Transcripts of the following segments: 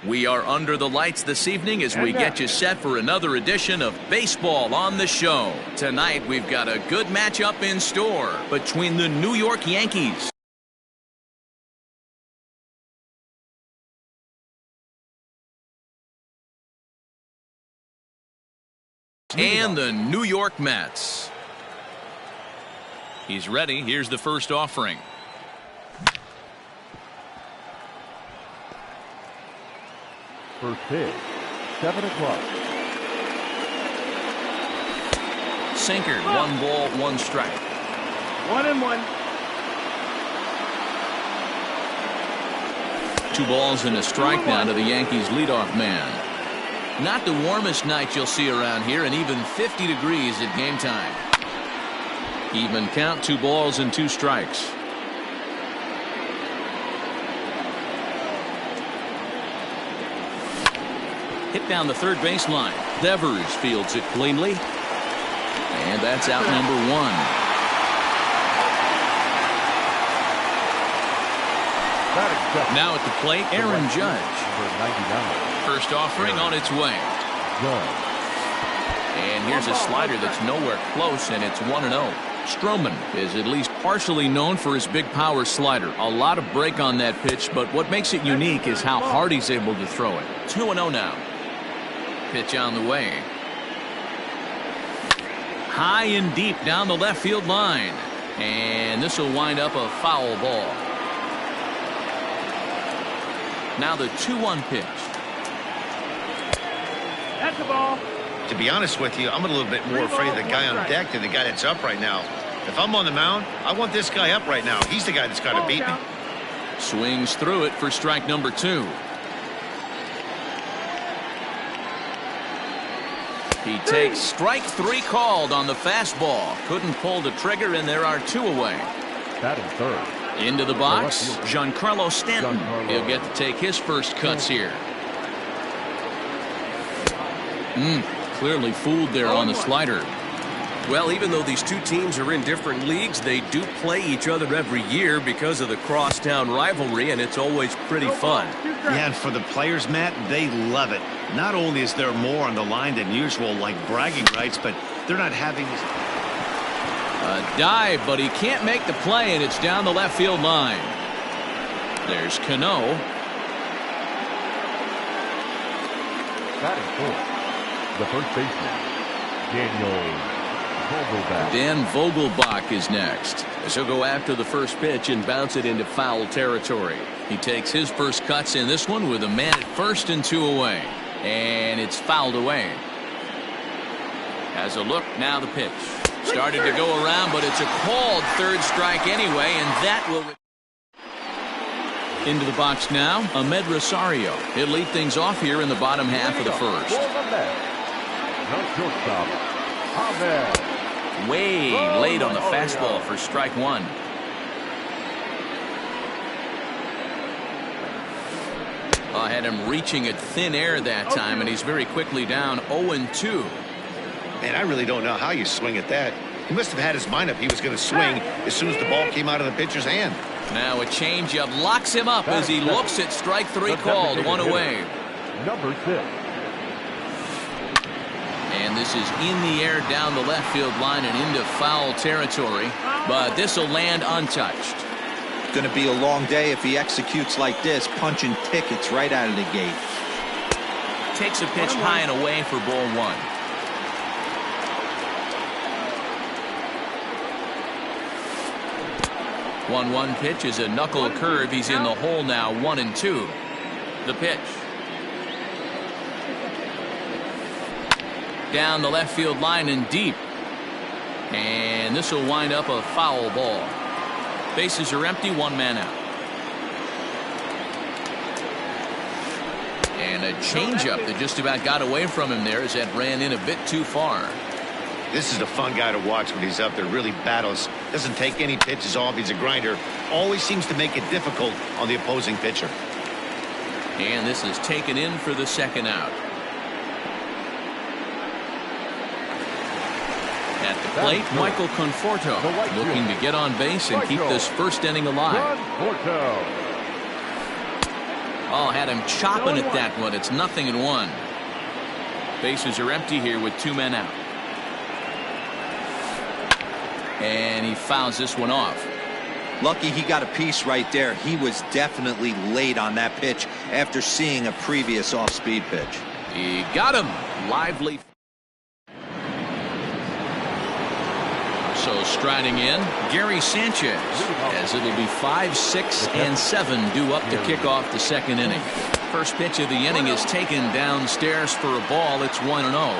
We are under the lights this evening as we get you set for another edition of Baseball on the Show. Tonight we've got a good matchup in store between the New York Yankees and the New York Mets. He's ready. Here's the first offering. First pitch, 7 o'clock. Sinker, 1 ball, 1 strike. 1-1. 2 balls and a strike now to the Yankees leadoff man. Not the warmest night you'll see around here, and even 50 degrees at game time. Even count, 2 balls and 2 strikes. Hit down the third baseline. Devers fields it cleanly. And that's out number 1. Now at the plate, Aaron Judge. First offering on its way. And here's a slider that's nowhere close, and it's 1-0. Stroman is at least partially known for his big power slider. A lot of break on that pitch, but what makes it unique is how hard he's able to throw it. 2-0 now. Pitch on the way. High and deep down the left field line. And this will wind up a foul ball. Now the 2-1 pitch. That's the ball. To be honest with you, I'm a little bit more afraid of the guy on deck than the guy that's up right now. If I'm on the mound, I want this guy up right now. He's the guy that's got to beat me. Swings through it for strike number 2. He takes strike 3 called on the fastball. Couldn't pull the trigger, and there are 2 away. Batting third. Into the box, Giancarlo Stanton. He'll get to take his first cuts here. Clearly fooled there on the slider. Well, even though these two teams are in different leagues, they do play each other every year because of the crosstown rivalry, and it's always pretty fun. Yeah, and for the players, Matt, they love it. Not only is there more on the line than usual, like bragging rights, but they're not having... A dive, but he can't make the play, and it's down the left field line. There's Cano. Batting fourth, the first baseman, Daniel Vogelbach. Dan Vogelbach is next, as he'll go after the first pitch and bounce it into foul territory. He takes his first cuts in this one with a man at first and 2 away. And it's fouled away. Has a look, now the pitch. Started to go around, but it's a called third strike anyway, and that will... Into the box now, Ahmed Rosario. He'll lead things off here in the bottom half of the first. Way late on the fastball for strike 1. I had him reaching at thin air that time, and he's very quickly down 0-2. Man, I really don't know how you swing at that. He must have had his mind up he was going to swing as soon as the ball came out of the pitcher's hand. Now a changeup locks him up as he looks at strike 3 called, 1 away. Number 6. And this is in the air down the left field line and into foul territory, but this will land untouched. Going to be a long day if he executes like this, punching tickets right out of the gate. Takes a pitch high and away for ball 1. One pitch is a knuckle curve. He's in the hole now, 1-2. The pitch. Down the left field line and deep. And this will wind up a foul ball. Bases are empty, 1 man out. And a changeup that just about got away from him there as that ran in a bit too far. This is a fun guy to watch when he's up there. Really battles. Doesn't take any pitches off. He's a grinder. Always seems to make it difficult on the opposing pitcher. And this is taken in for the second out. At the plate, Michael Conforto looking to get on base and keep this first inning alive. Oh, had him chopping at that one. It's 0-1. Bases are empty here with 2 men out. And he fouls this one off. Lucky he got a piece right there. He was definitely late on that pitch after seeing a previous off-speed pitch. He got him. Lively. So striding in, Gary Sanchez, as it'll be 5, 6, and 7 due up to kick off the second inning. First pitch of the inning is taken downstairs for a ball. It's 1-0.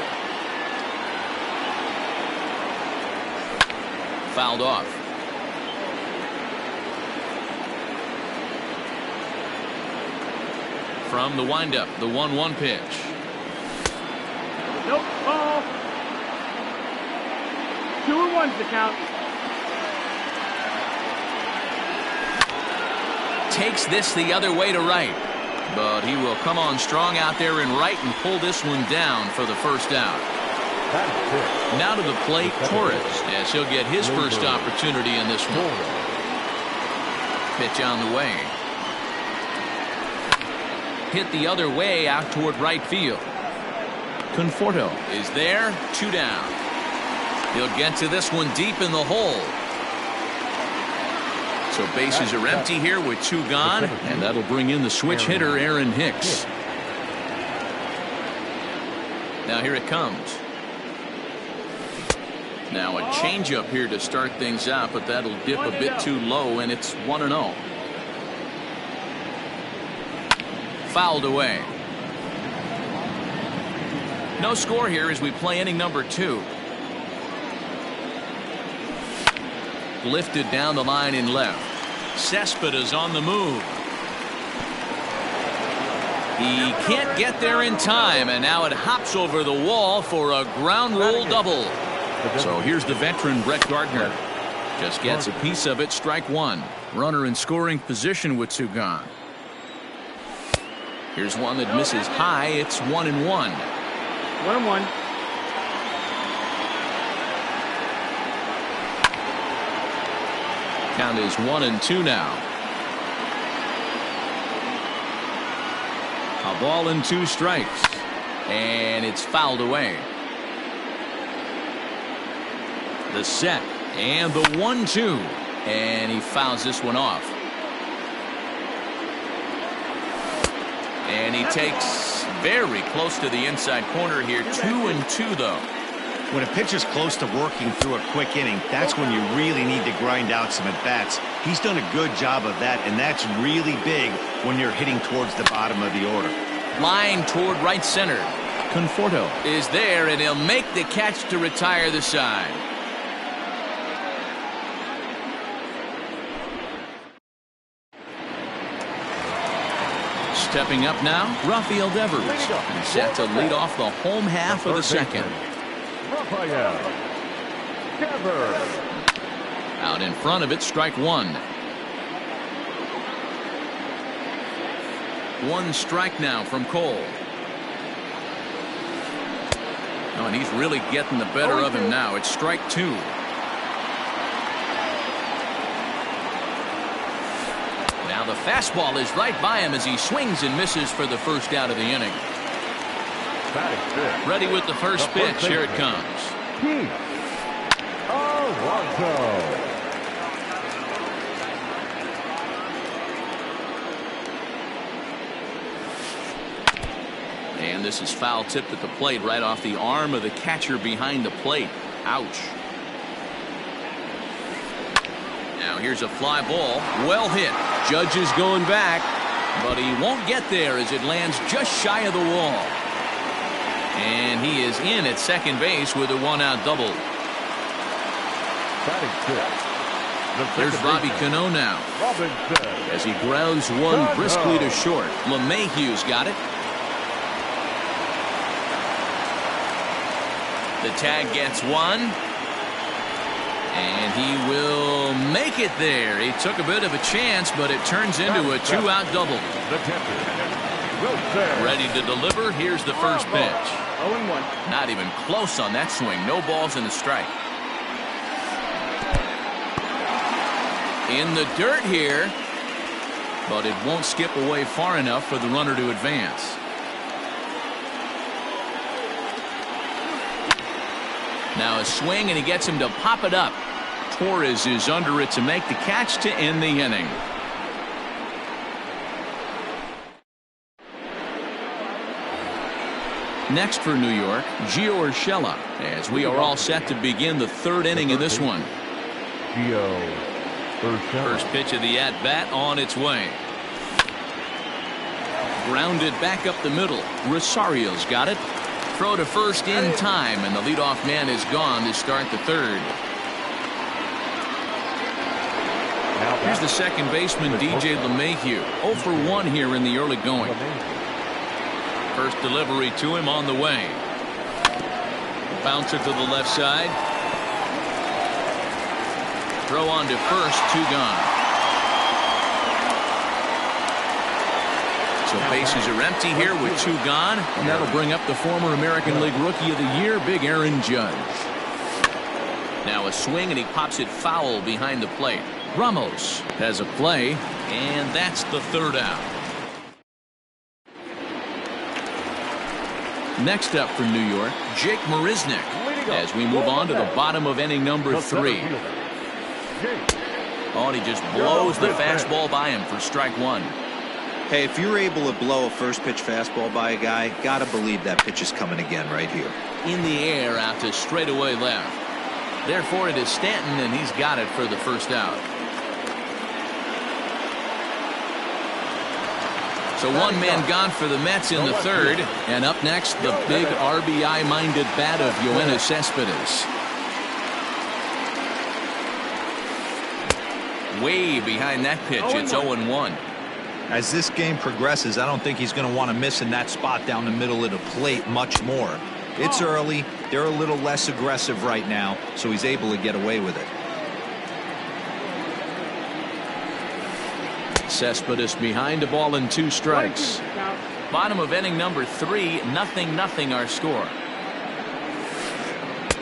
Fouled off. From the windup, the 1-1 pitch. Nope, ball. 2-1's the count. Takes this the other way to right, but he will come on strong out there in right and pull this one down for the first out. Now to the plate, Torres, as he'll get his first opportunity in this one. Pitch on the way. Hit the other way out toward right field. Conforto is there, 2 down. He'll get to this one deep in the hole. So bases are empty here with 2 gone, and that'll bring in the switch hitter, Aaron Hicks. Now here it comes. Now a changeup here to start things out, but that'll dip a bit too low, and it's 1-0. Fouled away. No score here as we play inning number 2. Lifted down the line in left. Cespedes on the move. He can't get there in time, and now it hops over the wall for a ground rule double. So here's the veteran Brett Gardner. Just gets a piece of it, strike 1. Runner in scoring position with 2 gone. Here's one that misses high. It's 1-1. 1-1. Count is 1-2 now. A ball and 2 strikes, and it's fouled away. The set and the 1-2, and he fouls this one off. And he takes very close to the inside corner here. 2-2 though. When a pitcher's close to working through a quick inning, that's when you really need to grind out some at-bats. He's done a good job of that, and that's really big when you're hitting towards the bottom of the order. Line toward right center. Conforto is there, and he'll make the catch to retire the side. Stepping up now, Rafael Devers. He's set to lead off the home half of the second. Rafael Devers. Out in front of it, strike 1. 1 strike now from Cole. Oh, and he's really getting the better of him now. It's strike 2. Now the fastball is right by him as he swings and misses for the first out of the inning. Ready with the first pitch. Here it comes. Pete Alonso. And this is foul tipped at the plate right off the arm of the catcher behind the plate. Ouch. Now here's a fly ball. Well hit. Judge is going back, but he won't get there as it lands just shy of the wall. And he is in at second base with a 1-out double. There's Robbie Cano now. As he grounds one briskly to short. LeMahieu's got it. The tag gets 1. And he will make it there. He took a bit of a chance, but it turns into a 2-out double. Ready to deliver. Here's the first pitch. 0-1. Not even close on that swing. No balls and a strike. In the dirt here. but it won't skip away far enough for the runner to advance. Now a swing, and he gets him to pop it up. Torres is under it to make the catch to end the inning. Next for New York, Gio Urshela, as we are all set to begin the third inning in this one. Gio Urshela. First pitch of the at-bat on its way. Grounded back up the middle. Rosario's got it. Throw to first in time, and the leadoff man is gone to start the third. Here's the second baseman, DJ LeMahieu. 0 for 1 here in the early going. First delivery to him on the way. Bouncer to the left side. Throw on to first, 2 gone. So bases are empty here with 2 gone, and that'll bring up the former American League Rookie of the Year, Big Aaron Judge. Now a swing, and he pops it foul behind the plate. Ramos has a play, and that's the third out. Next up for New York, Jake Marisnick, as we move on to the bottom of inning number 3. Oh, and he just blows the fastball by him for strike 1. Hey, if you're able to blow a first pitch fastball by a guy, gotta believe that pitch is coming again right here. In the air out to straightaway left. Therefore, it is Stanton, and he's got it for the first out. So one man gone for the Mets in the third. And up next, the big RBI-minded bat of Yoenis Cespedes. Way behind that pitch. It's 0-1. As this game progresses, I don't think he's going to want to miss in that spot down the middle of the plate much more. It's early. They're a little less aggressive right now, so he's able to get away with it. Cespedes behind a ball and 2 strikes. Bottom of inning number 3, 0-0 our score.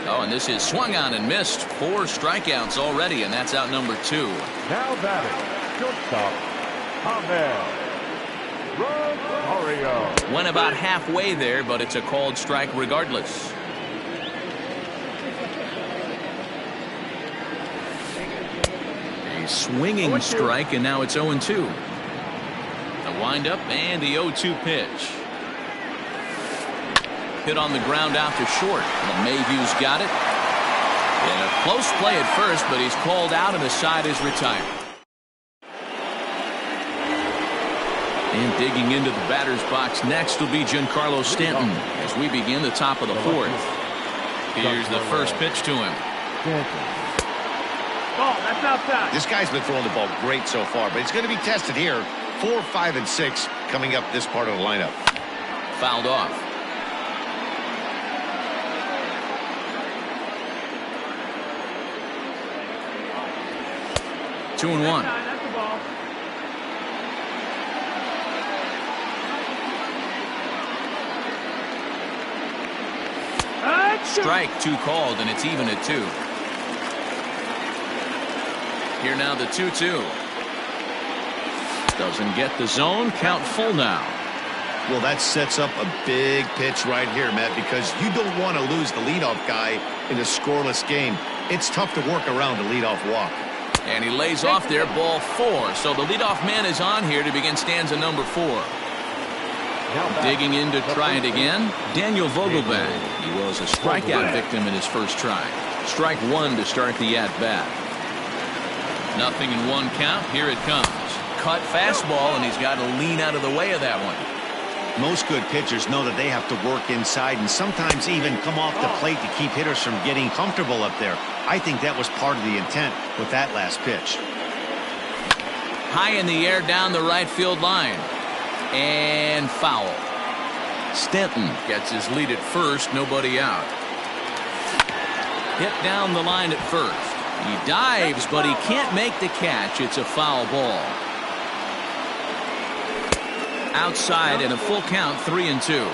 Oh, and this is swung on and missed. 4 strikeouts already, and that's out number 2. Now batting, shortstop, Javier Rosario. Went about halfway there, but it's a called strike regardless. A swinging strike, and now it's 0-2. The windup and the 0-2 pitch. Hit on the ground out to short. LeMahieu's got it. And a close play at first, but he's called out, and the side is retired. And digging into the batter's box next will be Giancarlo Stanton as we begin the top of the 4th. Here's the first pitch to him. Ball, that's outside. This guy's been throwing the ball great so far, but he's going to be tested here. 4, 5, and 6 coming up this part of the lineup. Fouled off. Two and 1. That's the ball. Strike 2 called, and it's even at 2. Here now the 2-2. Doesn't get the zone. Count full now. Well, that sets up a big pitch right here, Matt, because you don't want to lose the leadoff guy in a scoreless game. It's tough to work around a leadoff walk. And he lays off there, ball 4. So the leadoff man is on here to begin stanza number 4. Digging in to try it again, Daniel Vogelbach. He was a strikeout victim in his first try. Strike 1 to start the at-bat. 0-1 count. Here it comes. Cut fastball, and he's got to lean out of the way of that one. Most good pitchers know that they have to work inside and sometimes even come off the plate to keep hitters from getting comfortable up there. I think that was part of the intent with that last pitch. High in the air down the right field line. And foul. Stanton gets his lead at first, nobody out. Hit down the line at first. He dives, but he can't make the catch. It's a foul ball. Outside and a full count, 3-2.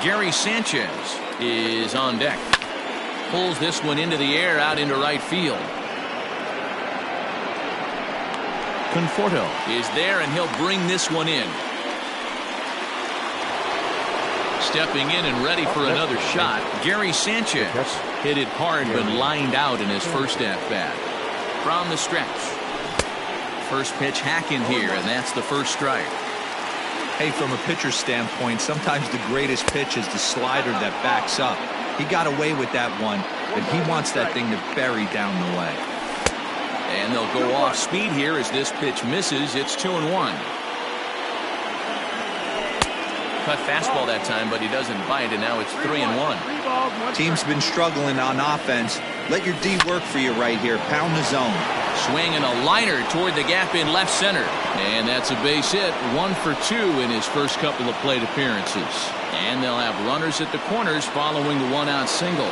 Gary Sanchez is on deck. Pulls this one into the air out into right field. Conforto is there, and he'll bring this one in. Stepping in and ready for another shot, Gary Sanchez hit it hard but lined out in his first at-bat. From the stretch. First pitch hacking here, and that's the first strike. Hey, from a pitcher's standpoint, sometimes the greatest pitch is the slider that backs up. He got away with that one, but he wants that thing to bury down the leg. And they'll go off speed here as this pitch misses. It's 2-1. Cut fastball that time, but he doesn't bite, and now it's 3-1. Team's been struggling on offense. Let your D work for you right here. Pound the zone. Swing and a liner toward the gap in left center. And that's a base hit. 1 for 2 in his first couple of plate appearances. And they'll have runners at the corners following the one-out single.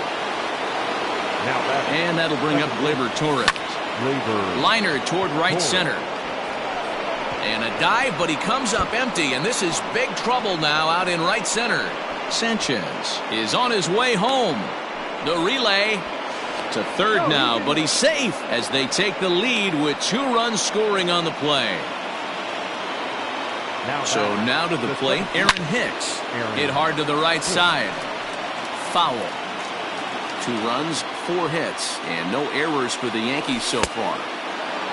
And that'll bring up Gleyber Torres. Liner toward right center. And a dive, but he comes up empty, and this is big trouble now out in right center. Sanchez is on his way home. The relay to third now, but he's safe as they take the lead with 2 runs scoring on the play. So now to the plate, Aaron Hicks. Hit hard to the right side. Foul. 2 runs, 4 hits, and no errors for the Yankees so far.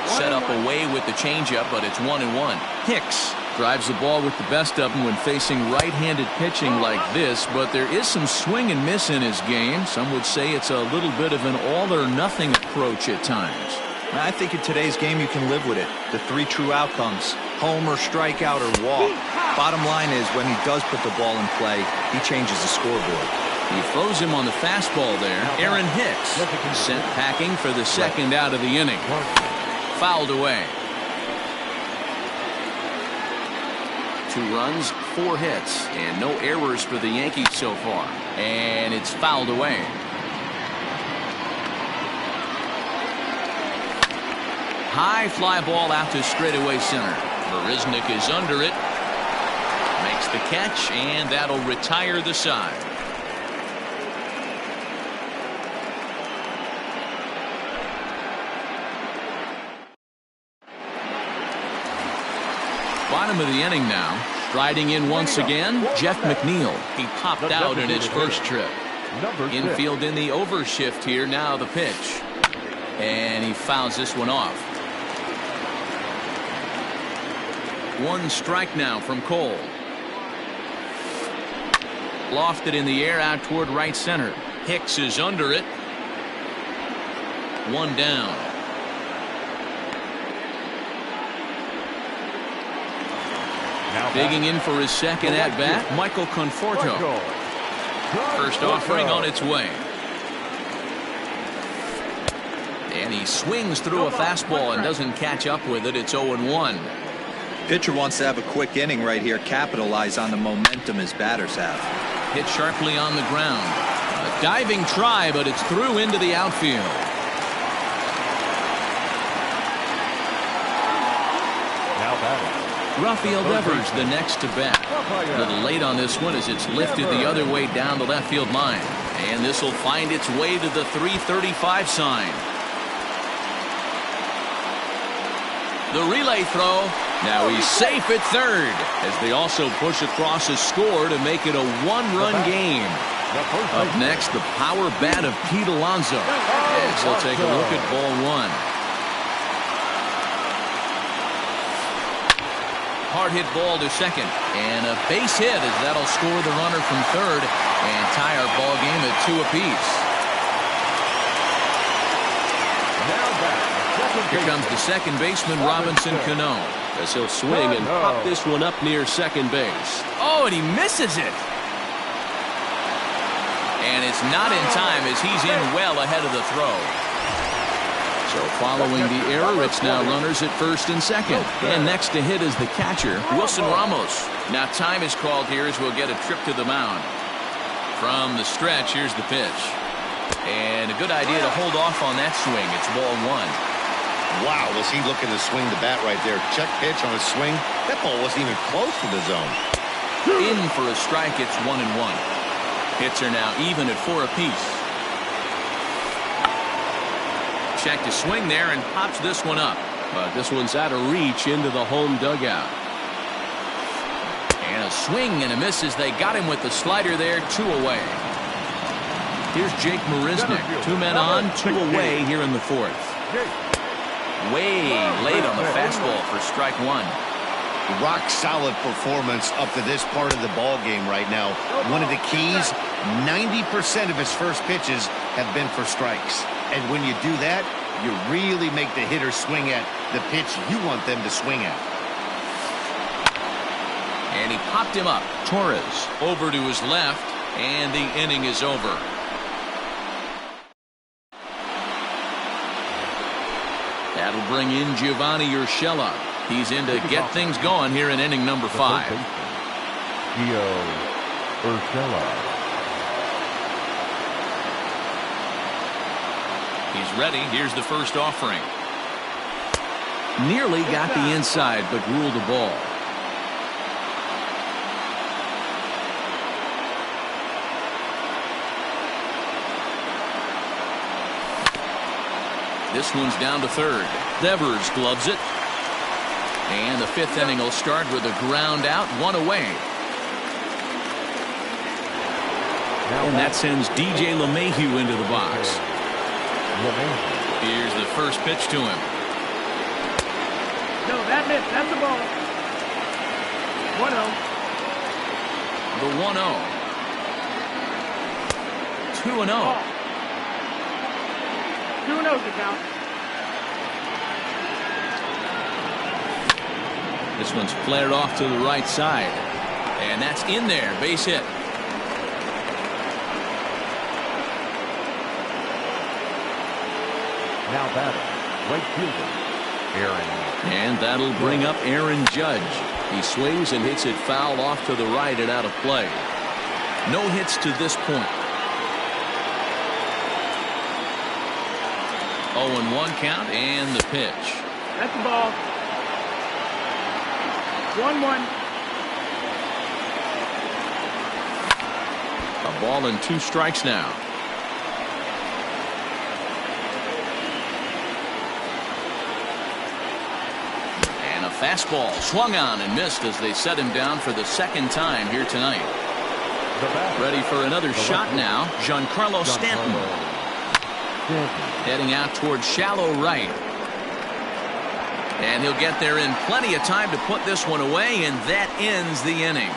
Set up away with the changeup, but it's 1-1. Hicks drives the ball with the best of them when facing right-handed pitching like this, but there is some swing and miss in his game. Some would say it's a little bit of an all-or-nothing approach at times. I think in today's game you can live with it. The 3 true outcomes: homer, strikeout, or walk. Bottom line is, when he does put the ball in play, he changes the scoreboard. He throws him on the fastball there. Aaron Hicks sent packing for the second out of the inning. Fouled away. 2 runs, 4 hits, and no errors for the Yankees so far. And it's fouled away. High fly ball out to straightaway center. Marisnick is under it. Makes the catch, and that'll retire the side. Bottom of the inning now. Striding in once again, Jeff McNeil. He popped out in his first trip. Infield in the overshift here. Now the pitch. And he fouls this one off. 1 strike now from Cole. Lofted in the air out toward right center. Hicks is under it. 1 down. Digging in for his second at-bat, Michael Conforto. First offering on its way. And he swings through a fastball and doesn't catch up with it. It's 0-1. Pitcher wants to have a quick inning right here, capitalize on the momentum his batters have. Hit sharply on the ground. A diving try, but it's through into the outfield. Now batting. Rafael Devers the next to bat. A little late on this one as it's lifted the other way down the left field line. And this will find its way to the 335 sign. The relay throw. Now he's safe at third as they also push across a score to make it a 1-run game. Up next, the power bat of Pete Alonso. As we'll take a look at ball 1. Hard hit ball to second, and a base hit as that'll score the runner from third and tie our ball game at 2 apiece. Here comes the second baseman, Robinson Cano, as he'll swing and pop this one up near second base. Oh, and he misses it. And it's not in time as he's in well ahead of the throw. So following the error, it's now runners at first and second. And next to hit is the catcher, Wilson Ramos. Now time is called here as we'll get a trip to the mound. From the stretch, here's the pitch. And a good idea to hold off on that swing. It's ball 1. Wow, was he looking to swing the bat right there. Check pitch on his swing. That ball wasn't even close to the zone. In for a strike, it's 1-1. Hits are now even at 4 apiece. Check to swing there and pops this one up. But this one's out of reach into the home dugout. And a swing and a miss as they got him with the slider there, 2 away. Here's Jake Marisnick. 2 men on, 2 away here in the 4th. Way late on the fastball for strike 1. Rock solid performance up to this part of the ball game right now. One of the keys, 90% of his first pitches have been for strikes. And when you do that, you really make the hitter swing at the pitch you want them to swing at. And he popped him up. Torres over to his left, and the inning is over. That'll bring in Giovanni Urshela. He's in to get things going here in inning number 5. Gio Urshela. He's ready. Here's the first offering. Nearly got the inside, but ruled the ball. This one's down to third. Devers gloves it. And the 5th inning will start with a ground out, 1 away. And that sends DJ LeMahieu into the box. Here's the first pitch to him. No, that missed. That's the ball. 1-0. The 1-0. 2-0. 2-0's the count. This one's flared off to the right side. And that's in there. Base hit. Now batting, right fielder, Aaron. And that'll bring up Aaron Judge. He swings and hits it foul off to the right and out of play. No hits to this point. 0-1 count and the pitch. That's the ball. 1-1. A ball and 2 strikes now. And a fastball swung on and missed as they set him down for the 2nd time here tonight. Ready for another shot now. Giancarlo Stanton. Heading out towards shallow right. And he'll get there in plenty of time to put this one away, and that ends the inning.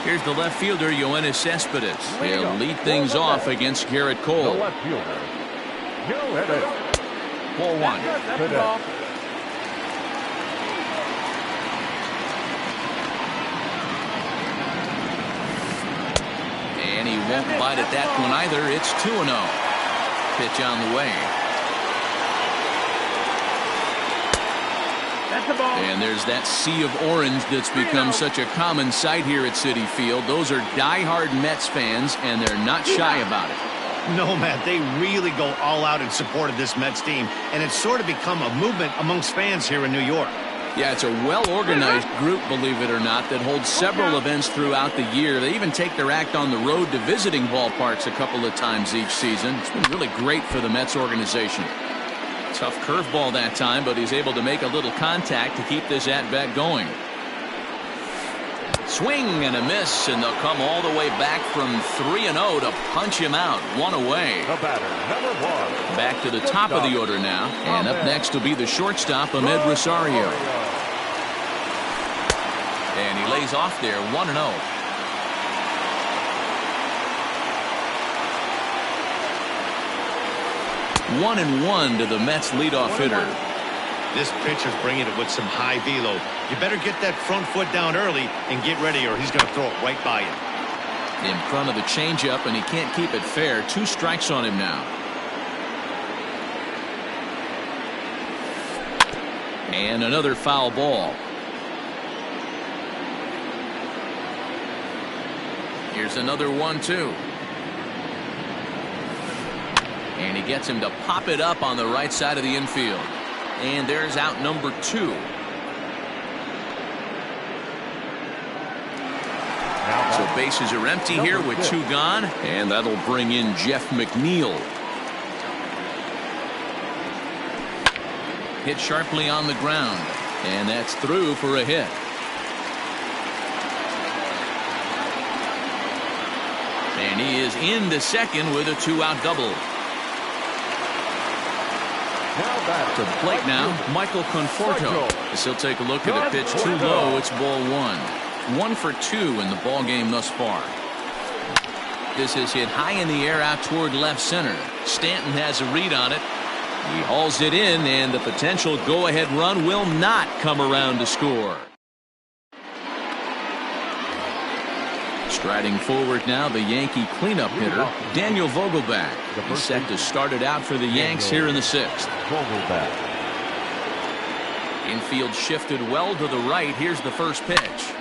Here's the left fielder, Yoenis Cespedes. He'll lead things off against Garrett Cole. The left fielder, Yoenis. 4-1. That's the ball. And he won't bite at that one either. It's 2-0. Pitch on the way. That's the ball. And there's that sea of orange that's become such a common sight here at Citi Field. Those are diehard Mets fans, and they're not shy about it. No, Matt, they really go all out in support of this Mets team, and it's sort of become a movement amongst fans here in New York. Yeah, it's a well-organized group, believe it or not, that holds several events throughout the year. They even take their act on the road to visiting ballparks a couple of times each season. It's been really great for the Mets organization. Tough curveball that time, but he's able to make a little contact to keep this at-bat going. Swing and a miss, and they'll come all the way back from 3-0 to punch him out. 1 away. The batter, number 1. Back to the top of the order now. And up next will be the shortstop, Ahmed Rosario. And he lays off there, 1-0. One and 1 to the Mets leadoff hitter. This pitcher's bringing it with some high velo. You better get that front foot down early and get ready, or he's going to throw it right by you. In front of the changeup, and he can't keep it fair. 2 strikes on him now. And another foul ball. Here's another 1-2. And he gets him to pop it up on the right side of the infield. And there's out number 2. So bases are empty here with 2 gone, and that'll bring in Jeff McNeil. Hit sharply on the ground, and that's through for a hit. And he is into second with a 2-out double. To the plate now, Michael Conforto. As he'll take a look at a pitch too low, it's ball 1. 1 for 2 in the ball game thus far. This is hit high in the air out toward left center. Stanton has a read on it. He hauls it in, and the potential go-ahead run will not come around to score. Striding forward now, the Yankee cleanup hitter, Daniel Vogelbach. He's set to start it out for the Yanks here in the 6th. Infield shifted well to the right. Here's the first pitch.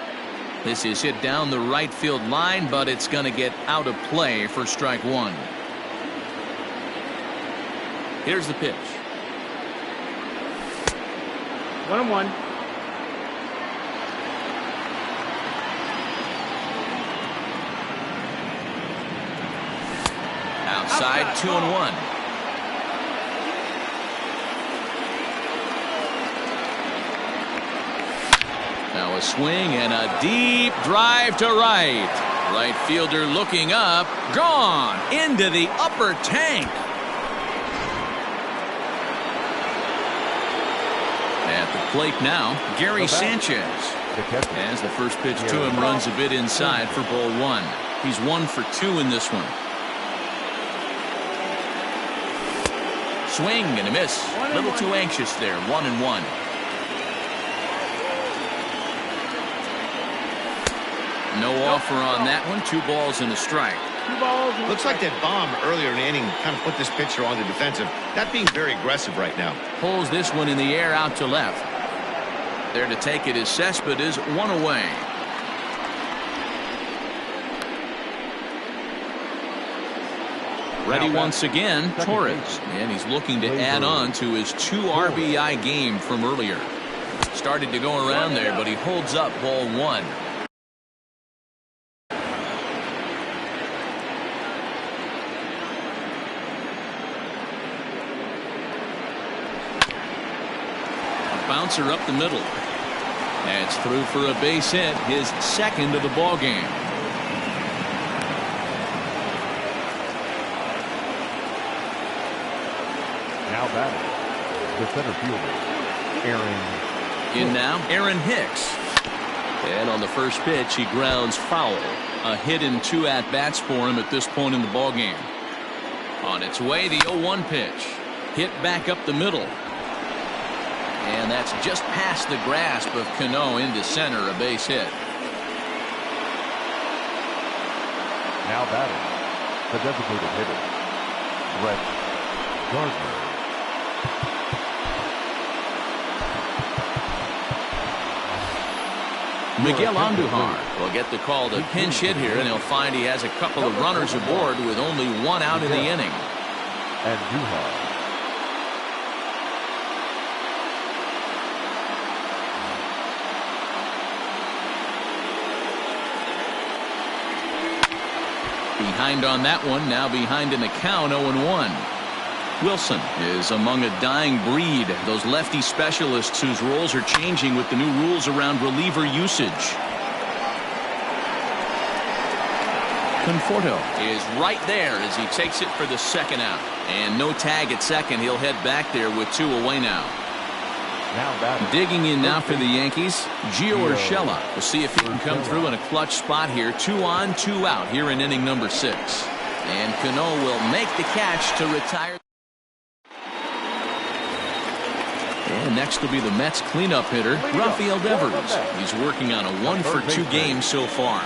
This is hit down the right field line, but it's going to get out of play for strike 1. Here's the pitch. 1-1. Outside, 2-1. Now a swing and a deep drive to right. Right fielder looking up. Gone into the upper tank. At the plate now, Gary Sanchez. As the first pitch to him runs a bit inside for ball 1. He's 1 for 2 in this one. Swing and a miss. A little too anxious there. 1-1. No offer on that one. 2 balls and a strike. 2 balls. Looks like that bomb earlier in the inning kind of put this pitcher on the defensive. Not being very aggressive right now. Pulls this one in the air out to left. There to take it is Cespedes, 1 away. Ready once again, Torres. And he's looking to add on to his 2 RBI game from earlier. Started to go around there, but he holds up ball 1. A bouncer up the middle. That's through for a base hit, his 2nd of the ball game. Now batting, the center fielder, Aaron. In now, Aaron Hicks. And on the first pitch, he grounds foul. A hit in 2 at-bats for him at this point in the ballgame. On its way, the 0-1 pitch. Hit back up the middle. And that's just past the grasp of Cano into center, a base hit. Now batting, the designated hitter, Brett Gardner. Miguel Andujar will get the call to pinch hit here, and he'll find he has a couple of runners aboard with only 1 out in the inning. Andujar. Behind on that one, now behind in the count, 0-1. Wilson is among a dying breed, those lefty specialists whose roles are changing with the new rules around reliever usage. Conforto is right there as he takes it for the 2nd out. And no tag at second. He'll head back there with 2 away now. Digging in now for the Yankees, Gio Urshela. We'll see if he can come through in a clutch spot here. 2 on, 2 out here in inning number 6. And Cano will make the catch to retire. And next will be the Mets cleanup hitter, Rafael Devers. He's working on a 1 for 2 game so far.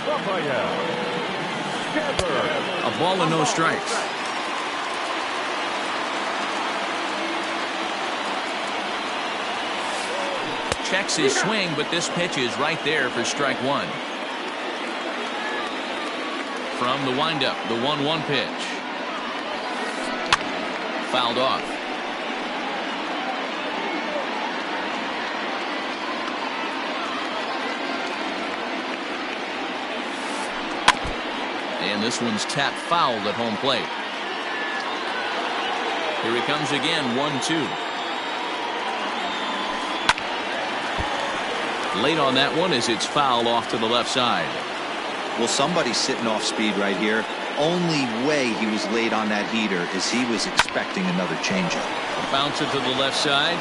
A ball and no strikes. Checks his swing, but this pitch is right there for strike 1. From the windup, the 1-1 pitch. Fouled off. and this one's tapped foul at home plate. Here he comes again, 1-2. Late on that one as it's fouled off to the left side. Well, somebody's sitting off speed right here. Only way he was late on that heater is he was expecting another changeup. Bounce it to the left side.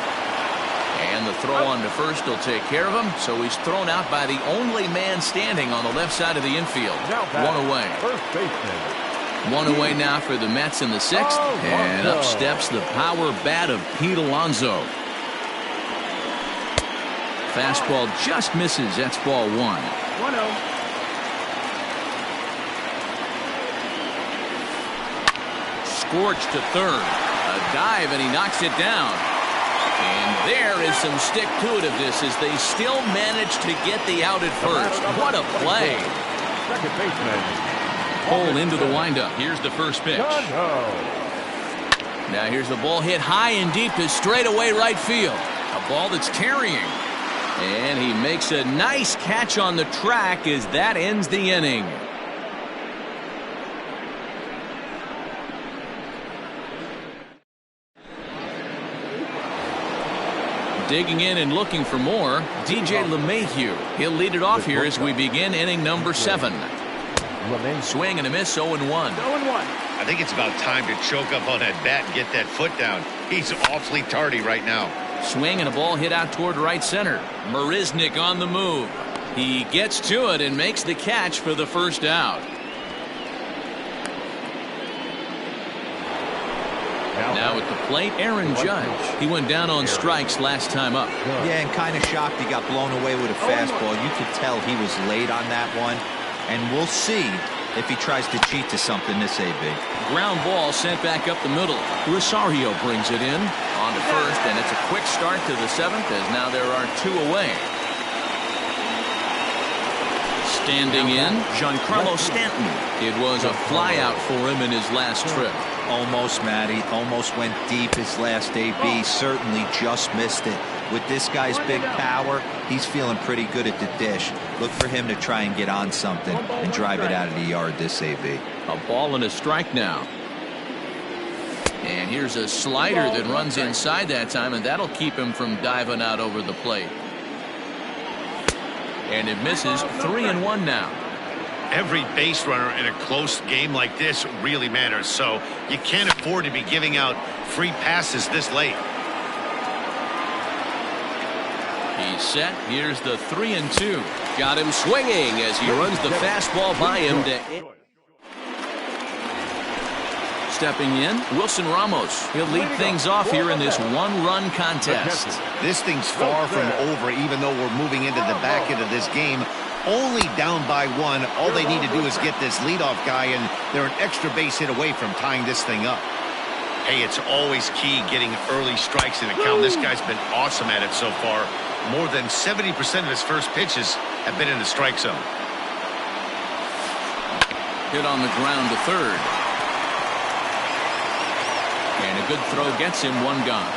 And the throw on to first will take care of him. So he's thrown out by the only man standing on the left side of the infield. One away. First baseman. One away now for the Mets in the sixth. And up steps the power bat of Pete Alonso. Fastball just misses. That's ball 1. 1-0. Scorched to third. A dive, and he knocks it down. And there is some stick-to-itiveness as they still manage to get the out at first. What a play. Second baseman. Pulled into the windup. Here's the first pitch. Now here's the ball hit high and deep to straightaway right field. A ball that's carrying. And he makes a nice catch on the track as that ends the inning. Digging in and looking for more, DJ LeMahieu. He'll lead it off here as we begin inning number 7. Swing and a miss, 0-1. 0-1. I think it's about time to choke up on that bat and get that foot down. He's awfully tardy right now. Swing and a ball hit out toward right center. Marisnick on the move. He gets to it and makes the catch for the first out. Now at the plate, Aaron Judge. He went down on strikes last time up. Yeah, and kind of shocked he got blown away with a fastball. You could tell he was late on that one. And we'll see if he tries to cheat to something this AB. Ground ball sent back up the middle. Rosario brings it in on to first, and it's a quick start to the 7th as now there are 2 away. Standing in, Giancarlo Stanton. It was a flyout for him in his last trip. Almost, Matty. Almost went deep his last AB. Certainly just missed it. With this guy's big power, he's feeling pretty good at the dish. Look for him to try and get on something and drive it out of the yard this AB. A ball and a strike now. And here's a slider that runs inside that time, and that'll keep him from diving out over the plate. And it misses. 3-1 now. Every base runner in a close game like this really matters, so you can't afford to be giving out free passes this late. He's set. Here's the 3-2. Got him swinging as he runs the fastball by him to... Stepping in, Wilson Ramos. He'll lead things off here in this one-run contest. This thing's far from over, even though we're moving into the back end of this game. Only down by 1. All they need to do is get this leadoff guy, and they're an extra base hit away from tying this thing up. Hey, it's always key getting early strikes in a count. This guy's been awesome at it so far. More than 70% of his first pitches have been in the strike zone. Hit on the ground to third. And a good throw gets him 1 gone.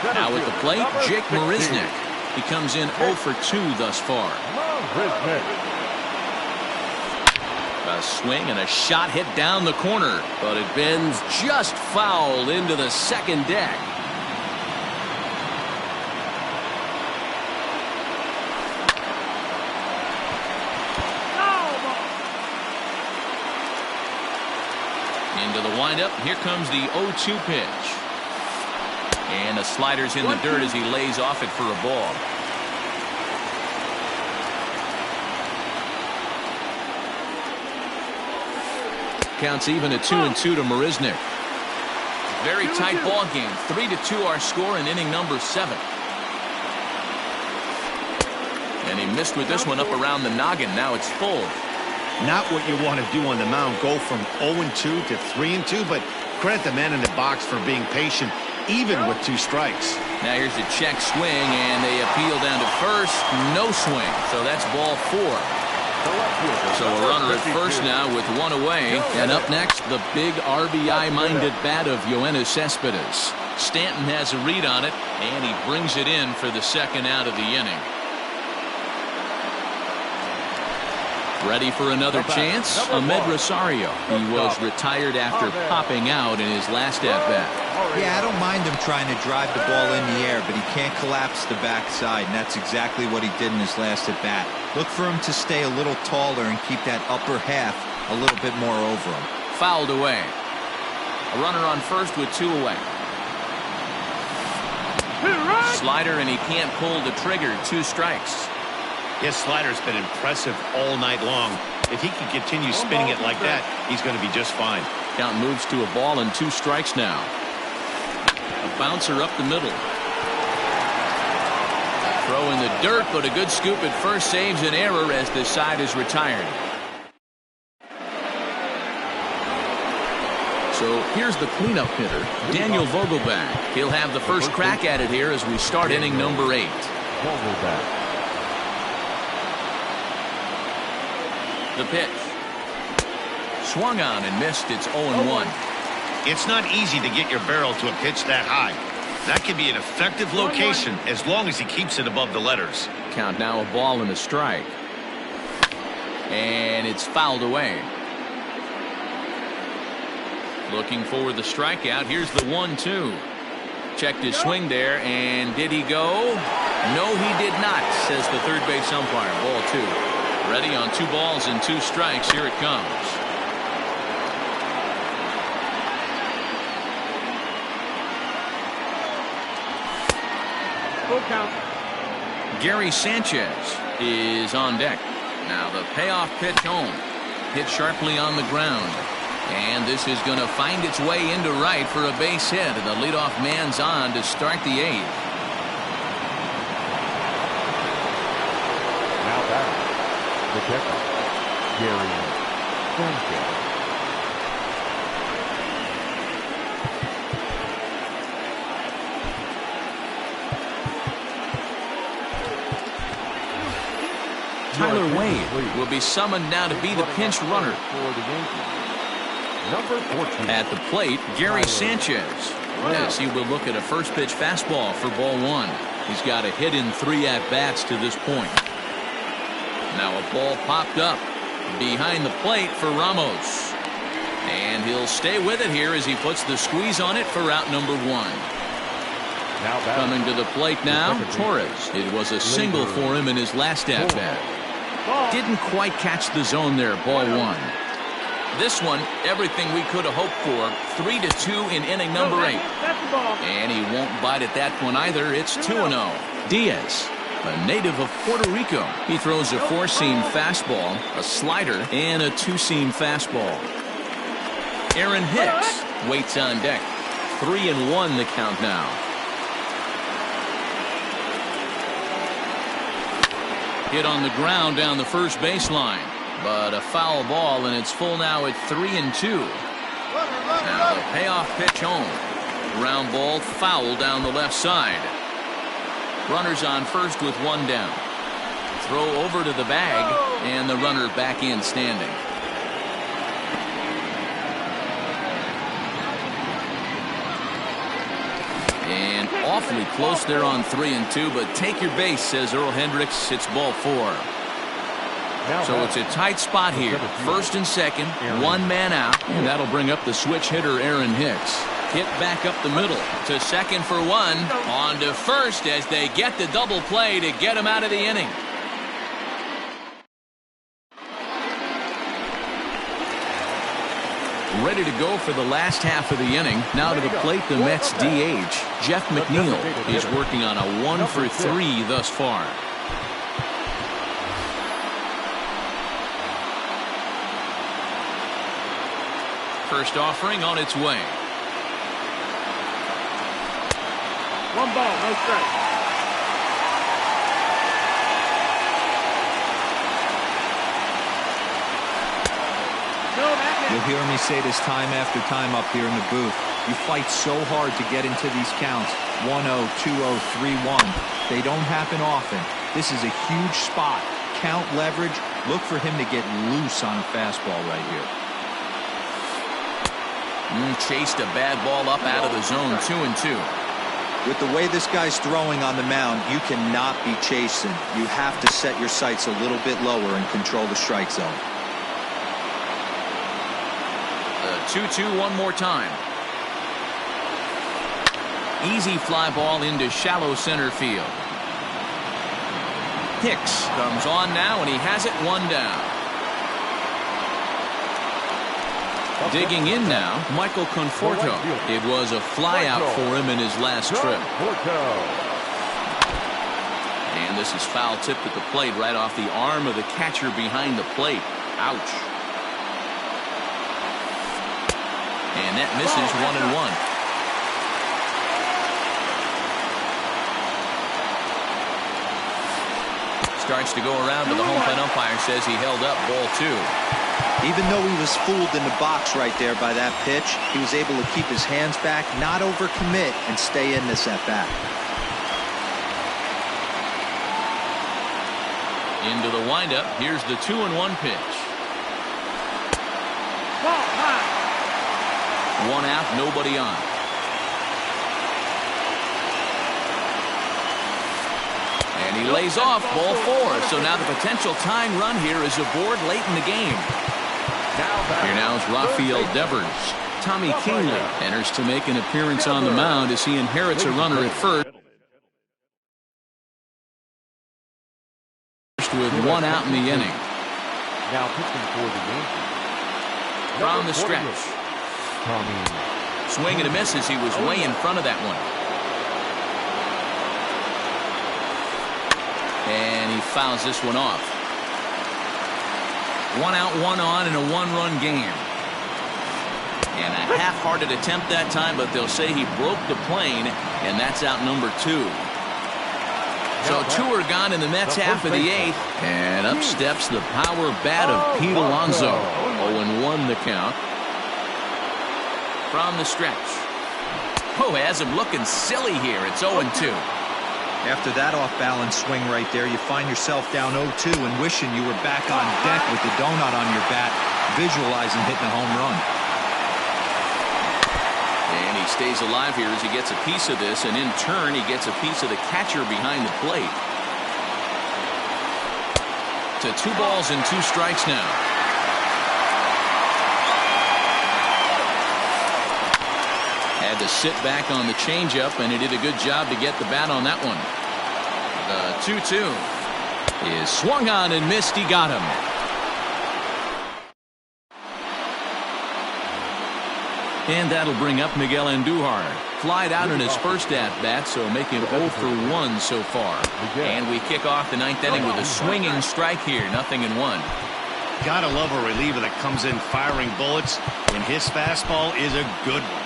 Now at the plate, Jake Marisnick. He comes in 0 for 2 thus far. A swing and a shot hit down the corner, but it bends just foul into the second deck. Into the windup. Here comes the 0-2 pitch. And the slider's in the dirt as he lays off it for a ball. Counts even at 2-2 to Marisnick. Very tight ball game. 3-2 our score in inning number 7. And he missed with this one up around the noggin. Now it's full. Not what you want to do on the mound. Go from 0-2 to 3-2, but credit the man in the box for being patient, even with 2 strikes. Now here's a check swing, and they appeal down to first. No swing, so that's ball 4. So a runner at first now with 1 away. And up next, the big RBI-minded bat of Yoenis Cespedes. Stanton has a read on it, and he brings it in for the second out of the inning. Ready for another chance? Ahmed Rosario. He was retired after popping out in his last at-bat. Yeah, I don't mind him trying to drive the ball in the air, but he can't collapse the backside, and that's exactly what he did in his last at-bat. Look for him to stay a little taller and keep that upper half a little bit more over him. Fouled away. A runner on first with 2 away. Slider, and he can't pull the trigger. 2 strikes. His slider's been impressive all night long. If he can continue spinning it like that, he's going to be just fine. Count moves to a ball and 2 strikes now. A bouncer up the middle. Throw in the dirt, but a good scoop at first saves an error as the side is retired. So here's the cleanup hitter, Daniel Vogelbach. He'll have the first crack at it here as we start inning number 8. Vogelbach. The pitch. Swung on and missed. It's 0-1. It's not easy to get your barrel to a pitch that high. That can be an effective location as long as he keeps it above the letters. Count now, a ball and a strike. And it's fouled away. Looking for the strikeout. Here's the 1-2. Checked his swing there, and did he go? No, he did not, says the third base umpire. Ball 2. Ready on 2 balls and 2 strikes. Here it comes. Full count. Gary Sanchez is on deck. Now the payoff pitch home. Hit sharply on the ground. And this is going to find its way into right for a base hit. And the leadoff man's on to start the 8th. Now batting, the catcher, Gary Sanchez. Tyler Wade will be summoned now to be the pinch runner. For the Yankees, number 14. At the plate, Gary Sanchez. Yes, he will look at a first pitch fastball for ball 1. He's got a hit in 3 at-bats to this point. Now a ball popped up behind the plate for Ramos. And he'll stay with it here as he puts the squeeze on it for out number 1. Now Coming to the plate now, Torres. It was a single for him in his last at-bat. Didn't quite catch the zone there, ball 1. This one, everything we could have hoped for. 3-2 in inning number 8. And he won't bite at that one either. It's 2-0. Diaz, a native of Puerto Rico. He throws a 4-seam fastball, a slider, and a 2-seam fastball. Aaron Hicks waits on deck. 3-1 the count now. Hit on the ground down the first baseline, but a foul ball, and it's full now at 3-2. Now the payoff pitch home. Ground ball foul down the left side. Runners on first with 1 down. Throw over to the bag, and the runner back in standing. And awfully close there on 3-2, but take your base, says Earl Hendricks. It's ball 4. So it's a tight spot here. First and second, 1 man out, and that'll bring up the switch hitter Aaron Hicks. Hit back up the middle to second for 1. On to first as they get the double play to get him out of the inning. Ready to go for the last half of the inning. Now to the plate, the Mets DH, Jeff McNeil, is working on a 1 for 3 thus far. First offering on its way. 1 ball, no strike. You'll hear me say this time after time up here in the booth. You fight so hard to get into these counts. 1-0, 2-0, 3-1. They don't happen often. This is a huge spot. Count leverage. Look for him to get loose on a fastball right here. Chased a bad ball up out of the zone. 2-2. With the way this guy's throwing on the mound, you cannot be chasing. You have to set your sights a little bit lower and control the strike zone. The 2-2 one more time. Easy fly ball into shallow center field. Hicks comes on now, and he has it one down. Digging in now, Michael Conforto. It was a flyout for him in his last trip. And this is foul tipped at the plate right off the arm of the catcher behind the plate. Ouch. And that misses 1-1. Starts to go around, but the home plate umpire says he held up ball 2. Even though he was fooled in the box right there by that pitch, he was able to keep his hands back, not overcommit, and stay in this at-bat. Into the windup. Here's the 2-1 pitch. One out, nobody on. And he lays off ball 4. So now the potential tying run here is aboard late in the game. Here now is Rafael Devers. Tommy Kingley enters to make an appearance on the mound as he inherits a runner at first with one out in the inning. Now pitching for the Yankees. From the stretch. Swing and a miss as he was way in front of that one. And he fouls this one off. 1 out, 1 on in a 1-run game. And a half-hearted attempt that time, but they'll say he broke the plane, and that's out number 2. So 2 are gone in the Mets half of the 8th, and up steps the power bat of Pete Alonso. 0-1 the count. From the stretch. Oh, has him looking silly here. It's 0-2. After that off-balance swing right there, you find yourself down 0-2 and wishing you were back on deck with the donut on your bat, visualizing hitting a home run. And he stays alive here as he gets a piece of this, and in turn he gets a piece of the catcher behind the plate. To 2 balls and 2 strikes now. Had to sit back on the changeup, and he did a good job to get the bat on that one. The 2-2 is swung on and missed. He got him. And that'll bring up Miguel Andujar. Flied out in his first at-bat, so making 0 for 1 so far. And we kick off the 9th inning with a swinging strike here. 0-1. Gotta love a reliever that comes in firing bullets, and his fastball is a good one.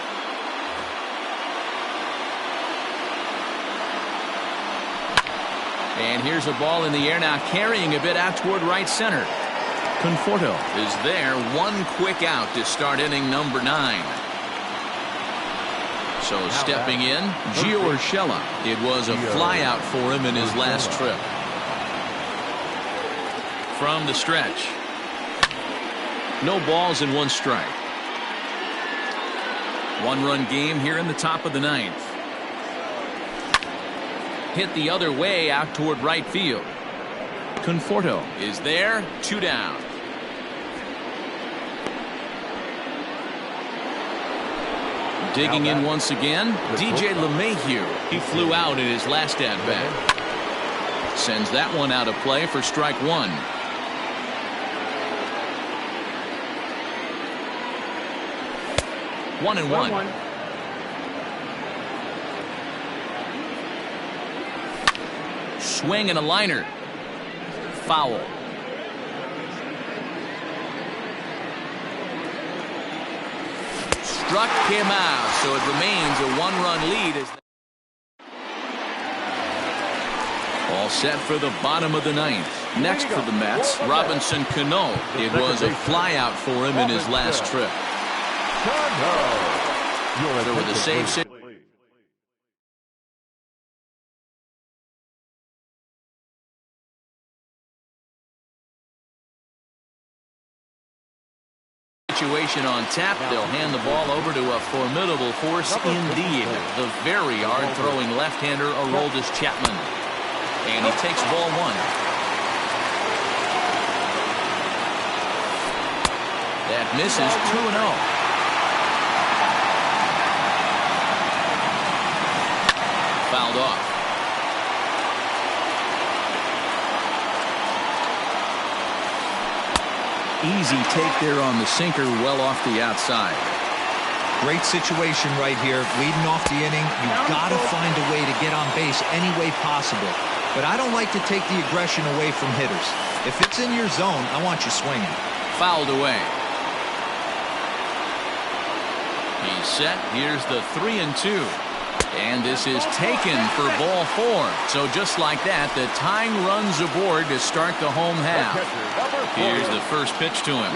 And here's a ball in the air now, carrying a bit out toward right center. Conforto is there. 1 quick out to start inning number 9. So stepping in, Gio Urshela. It was a flyout for him in his last trip. From the stretch. No balls and 1 strike. 1-run game here in the top of the 9th. Hit the other way out toward right field. Conforto is there. 2 down. Digging in once again, DJ LeMahieu. He flew out in his last at-bat. Sends that one out of play for strike 1. One and one. Swing and a liner. Foul. Struck him out, so it remains a 1-run lead. All set for the bottom of the 9th. Next for the Mets, Robinson Cano. It was a flyout for him in his last trip. So with a save. situation on tap. They'll hand the ball over to a formidable force indeed, the very hard-throwing left-hander Aroldis Chapman. And he takes ball one. That misses 2-0. Fouled off. Easy take there on the sinker, well off the outside. Great situation right here. Leading off the inning, you've got to find a way to get on base any way possible. But I don't like to take the aggression away from hitters. If it's in your zone, I want you swinging. Fouled away. He's set. Here's the 3-2. And this is taken for ball four. So just like that, the tying runs aboard to start the home half. Here's the first pitch to him.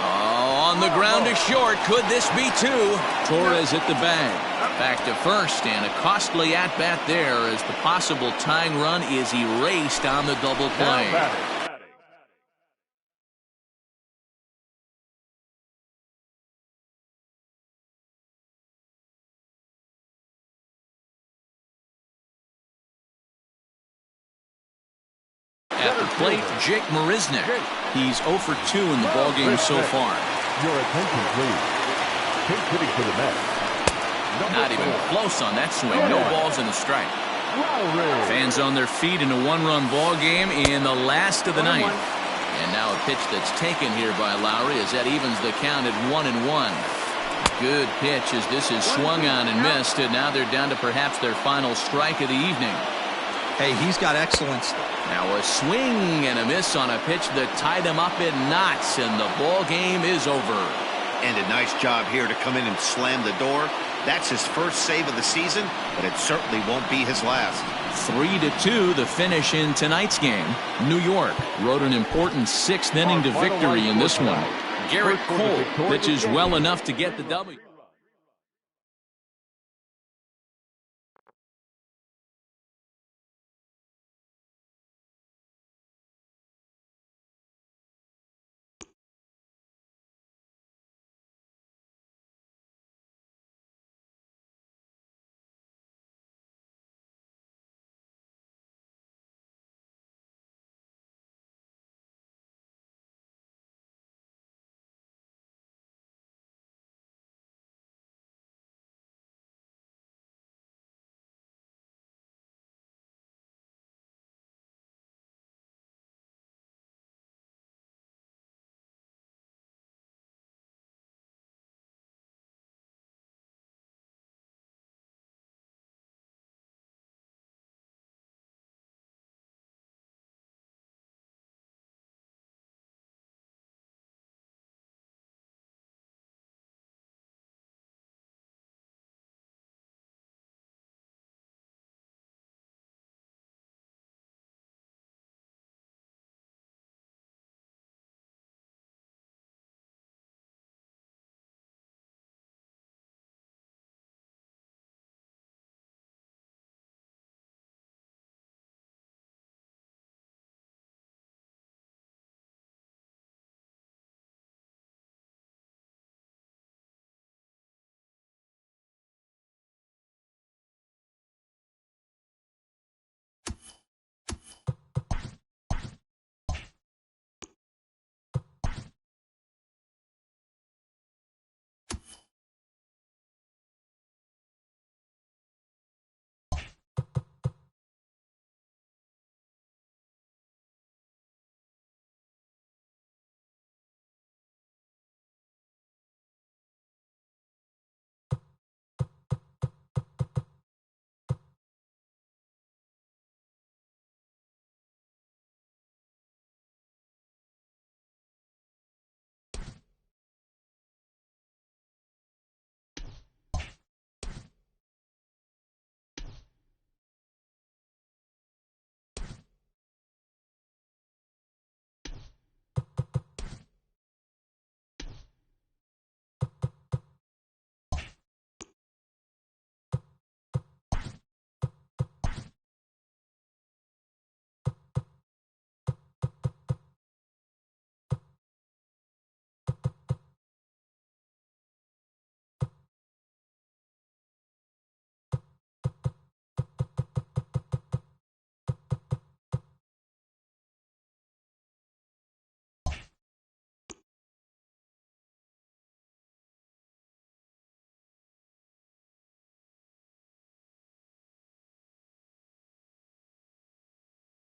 Oh, on the ground to short. Could this be two? Torres hit the bag. Back to first, and a costly at-bat there as the possible tying run is erased on the double play. At the plate, Jake Marisnick. He's 0 for 2 in the ballgame so far. Your attention, please. Pink hitting for the Mets. Not even close on that swing. No balls and a strike. Fans on their feet in a one-run ball game in the last of the ninth. And now a pitch that's taken here by Lowry as that evens the count at 1-1. Good pitch as this is swung on and missed. And now they're down to perhaps their final strike of the evening. Hey, he's got excellence. Now a swing and a miss on a pitch that tied him up in knots, and the ball game is over. And a nice job here to come in and slam the door. That's his first save of the season, but it certainly won't be his last. 3-2 the finish in tonight's game. New York rode an important 6th inning to victory in this one. Garrett Cole pitches well enough to get the W.